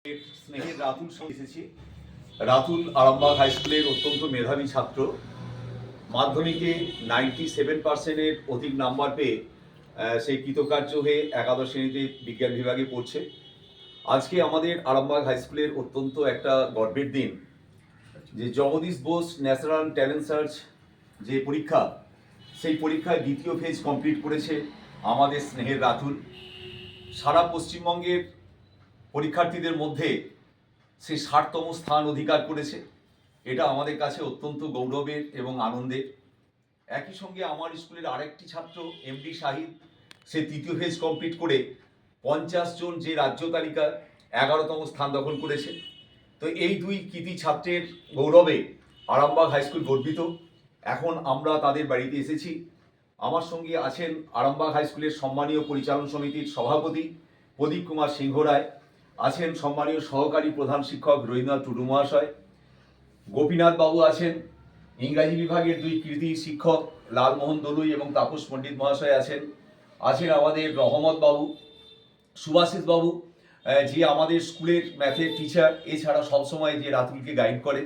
স্নেহের রাতুল সঙ্গে এসেছি। রাতুল আরামবাগ হাই স্কুলের অত্যন্ত মেধাবী ছাত্র। মাধ্যমিকে 97%-এর অধিক নাম্বার পেয়ে সেই কৃতকার্য হয়ে একাদশ শ্রেণীতে বিজ্ঞান বিভাগে পড়ছে। আজকে আমাদের আরামবাগ হাই স্কুলের অত্যন্ত একটা গর্বের দিন যে Jagadish Bose national talent search যে পরীক্ষা, সেই পরীক্ষায় দ্বিতীয় ফেজ কমপ্লিট করেছে আমাদের স্নেহের রাতুল। সারা পশ্চিমবঙ্গের পরীক্ষার্থীদের মধ্যে সে 60তম স্থান অধিকার করেছে। এটা আমাদের কাছে অত্যন্ত গৌরবের এবং আনন্দের। একই সঙ্গে আমার স্কুলের আরেকটি ছাত্র এমডি শাহিদ, সে তৃতীয় ফেজ কমপ্লিট করে 50 জন যে রাজ্য তালিকা 11তম স্থান দখল করেছে। তো এই দুই কৃতী ছাত্রের গৌরবে আরামবাগ হাই স্কুল গর্বিত। এখন আমরা তাদের বাড়িতে এসেছি। আমার সঙ্গে আছেন আরামবাগ হাই স্কুলের সম্মানীয় পরিচালন সমিতির সভাপতি প্রদীপ কুমার সিংহ রায়, আছেন সম্মানীয় সহকারী প্রধান শিক্ষক রবীন্দ্রনাথ টুডু মহাশয়, গোপীনাথ বাবু আছেন, ইংরাজি বিভাগের দুই কৃতী শিক্ষক লালমোহন দলুই এবং তাপস পণ্ডিত মহাশয় আছেন আমাদের রহমত বাবু, সুভাষিস বাবু, যে আমাদের স্কুলের ম্যাথের টিচার, এছাড়া সবসময় যে রাতুলকে গাইড করে।